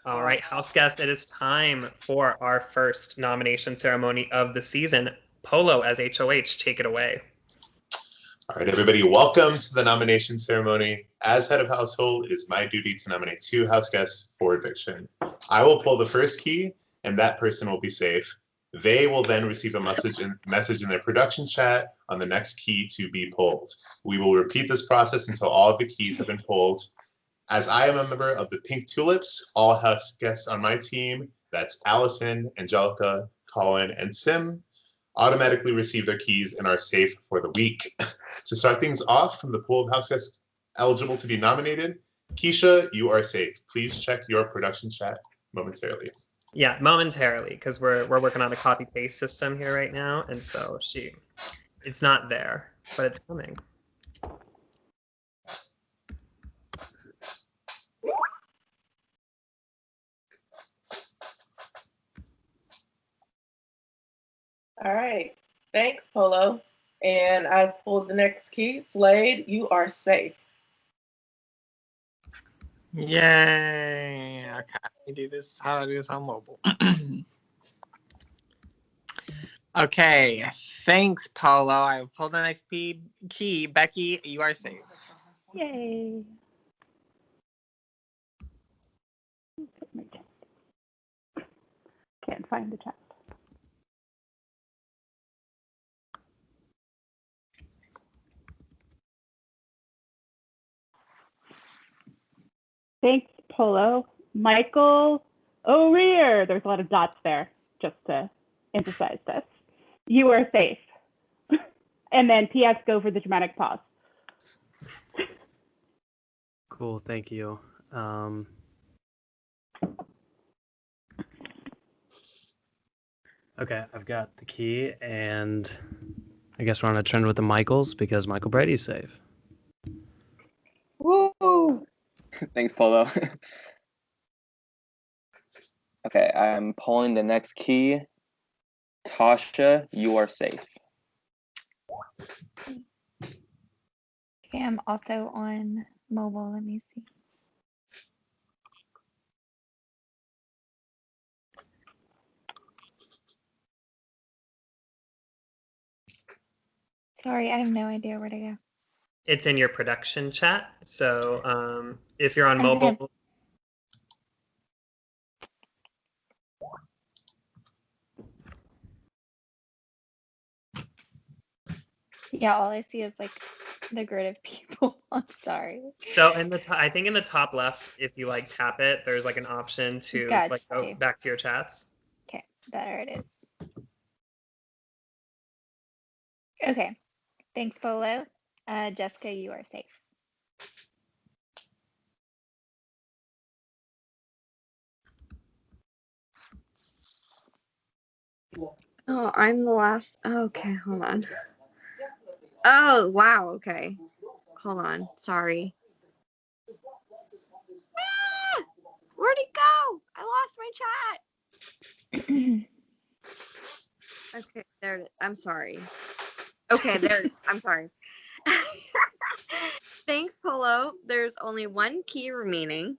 All right, house guest, it is time for our first nomination ceremony of the season. Polo as HOH, take it away. All right, everybody, welcome to the nomination ceremony. As head of household, it is my duty to nominate 2 house guests for eviction. I will pull the first key, and that person will be safe. They will then receive a message in their production chat on the next key to be pulled. We will repeat this process until all of the keys have been pulled. As I am a member of the Pink Tulips, all house guests on my team, that's Allison, Angelica, Colin, and Sim, automatically receive their keys and are safe for the week. To start things off from the pool of house guests eligible to be nominated, Keisha, you are safe. Please check your production chat momentarily. Yeah, momentarily, because we're working on a copy paste system here right now, and so it's not there, but it's coming. All right. Thanks, Polo. And I pulled the next key. Slade, you are safe. Yay. Okay. How do I do this on mobile? Okay. Thanks, Polo. I pulled the next key. Becky, you are safe. Yay. Can't find the chat. Thanks, Polo. Michael O'Rear. There's a lot of dots there, just to emphasize this. You are safe. And then P.S. go for the dramatic pause. Cool, thank you. Okay, I've got the key, and I guess we're on a trend with the Michaels because Michael Brady's safe. Woo! Thanks, Polo. Okay, I'm pulling the next key. Tasha, you are safe. Okay, I'm also on mobile. Let me see. Sorry, I have no idea where to go. It's in your production chat, so if you're on mobile... Yeah, all I see is like the grid of people. I'm sorry. So I think in the top left, if you like tap it, there's like an option to like go back to your chats. Okay, there it is. Okay, thanks, Polo. Jessica, you are safe. Oh, I'm the last. Okay, hold on. Oh, wow. Okay. Hold on. Sorry. Ah! Where'd it go? I lost my chat. Okay, there it is. I'm sorry. Okay, there. I'm sorry. Thanks, Polo. There's only one key remaining.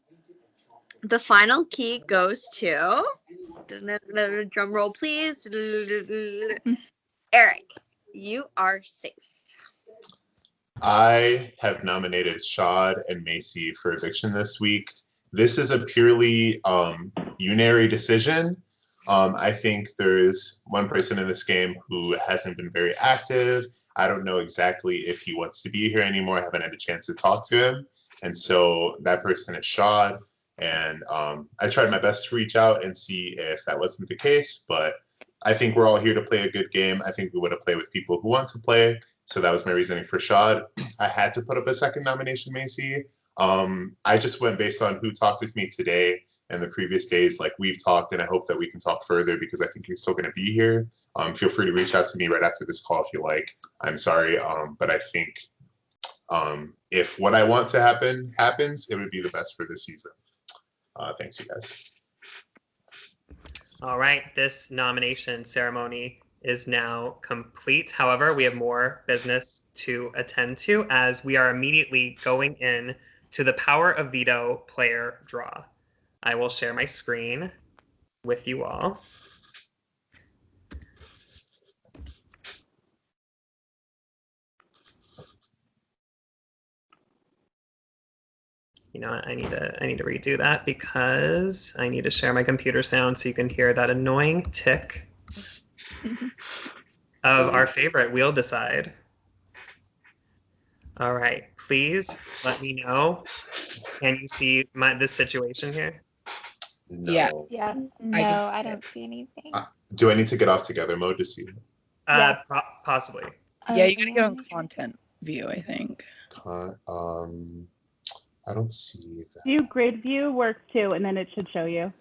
The final key goes to, drum roll please, Eric, you are safe. I have nominated Shad and Macy for eviction this week. This is a purely unary decision. I think there's one person in this game who hasn't been very active. I don't know exactly if he wants to be here anymore. I haven't had a chance to talk to him. And so that person is Shad. And I tried my best to reach out and see if that wasn't the case, but I think we're all here to play a good game. I think we would have played with people who want to play. So that was my reasoning for Shad. I had to put up a second nomination, Macy. I just went based on who talked with me today and the previous days. Like, we've talked, and I hope that we can talk further because I think you're still going to be here. Feel free to reach out to me right after this call if you like. I'm sorry, but I think if what I want to happen happens, it would be the best for this season. Thanks, you guys. All right, this nomination ceremony is now complete. However, we have more business to attend to as we are immediately going in to the Power of Veto player draw. I will share my screen with you all. You know what? I need to redo that because I need to share my computer sound so you can hear that annoying tick of our favorite wheel decide. All right, please let me know. Can you see this situation here? No. Yeah. Yeah. No, can I see it. don't see anything. Do I need to get off together mode to see it? Yeah. Possibly. Yeah, Oh, you gotta get on okay. content view, I think. I don't see that. Do grid view works too, and then it should show you.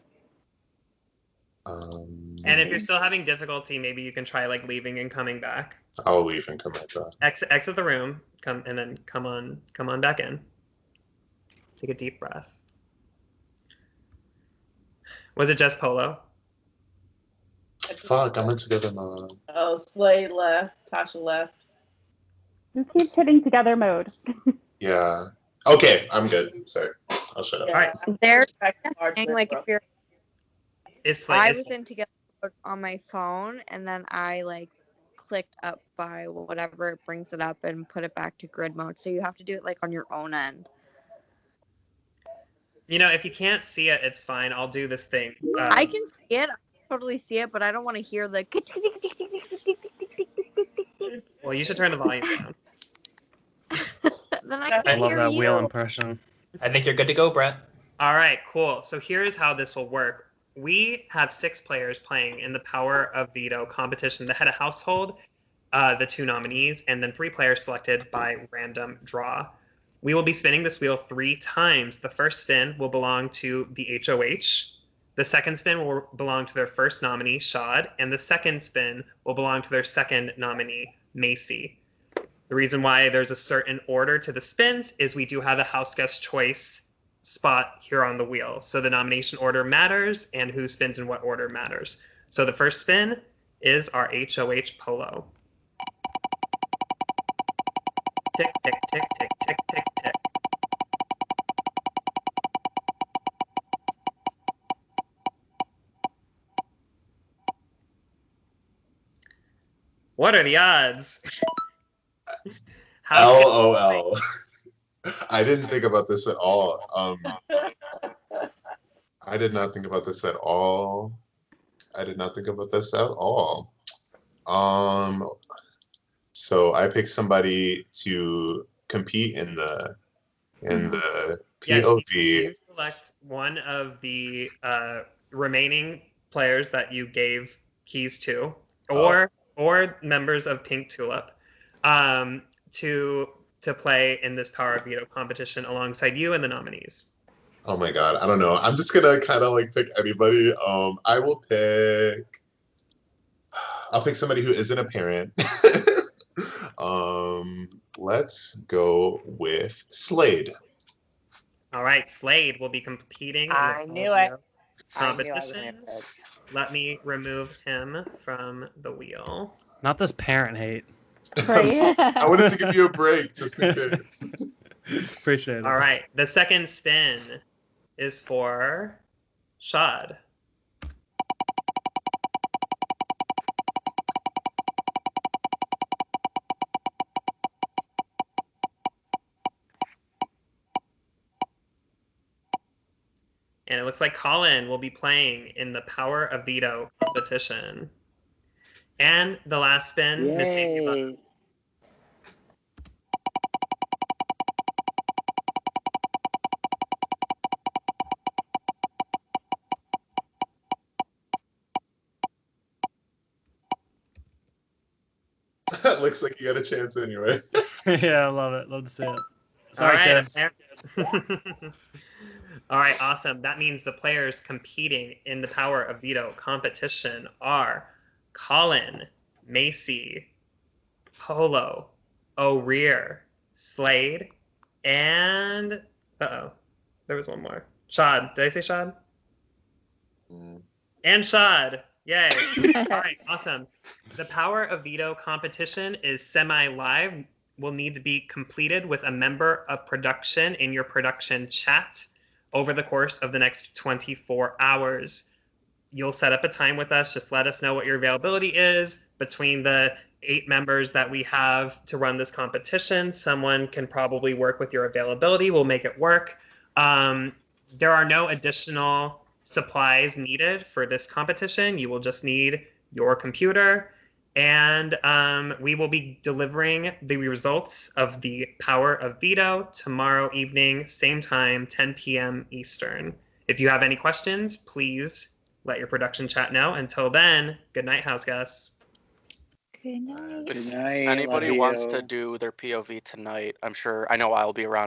And if you're still having difficulty, maybe you can try like leaving and coming back. I'll leave and come back up. Exit the room, come and then come on back in. Take a deep breath. Was it just Polo? Fuck, I'm in together mode. Oh, Slade left. Tasha left. Just keep hitting together mode. Yeah. Okay, I'm good. Sorry. I'll shut up. All right. There's Back to large thing, like if you're It's I like was in together mode on my phone and then I like clicked up by whatever it brings it up and put it back to grid mode. So you have to do it like on your own end. you know, if you can't see it, it's fine. I'll do this thing. I can see it. I totally see it, but I don't want to hear the Well, you should turn the volume down. then I I can't love hear that you. wheel impression. I think you're good to go, Brett. All right, cool. So here's how this will work. We have 6 players playing in the Power of Veto competition. The head of household, the 2 nominees, and then 3 players selected by random draw. We will be spinning this wheel 3 times. The first spin will belong to the HOH. The second spin will belong to their first nominee, Shad, and the second spin will belong to their second nominee, Macy. The reason why there's a certain order to the spins is we do have a house guest choice spot here on the wheel. So the nomination order matters and who spins in what order matters. So the first spin is our HOH Polo. Tick, tick, tick, tick, tick, tick, tick. What are the odds? LOL. I didn't think about this at all. I did not think about this at all. So I picked somebody to compete in the POV. You select one of the remaining players that you gave keys to, or members of Pink Tulip, to play in this Power of Veto competition alongside you and the nominees. Oh my god, I don't know. I'm just gonna kind of like pick anybody. I'll pick somebody who isn't a parent. Let's go with Slade. All right, Slade will be competing in I the knew it. competition. Let me remove him from the wheel. Not this parent hate. I wanted to give you a break just in case. Appreciate it. All right, the second spin is for Shad. And it looks like Colin will be playing in the Power of Veto competition. And the last spin, Miss Macy Button. It looks like you got a chance anyway. Yeah, I love it. Love to see it. Sorry, All right, kids. All right, awesome. That means the players competing in the Power of Veto competition are Colin, Macy, Polo, O'Rear, Slade, and there was one more. Shad. Did I say Shad? And Shad. Yay. All right, awesome. The Power of Veto competition is semi-live. Will need to be completed with a member of production in your production chat. over the course of the next 24 hours. You'll set up a time with us. Just let us know what your availability is. Between the 8 members that we have to run this competition, someone can probably work with your availability. We'll make it work. There are no additional supplies needed for this competition. You will just need your computer, and we will be delivering the results of the Power of Veto tomorrow evening, same time, 10 p.m. Eastern. If you have any questions, please let your production chat know. Until then, good night, house guests. Good night. If Good night, anybody love wants you. to do their POV tonight, I know I'll be around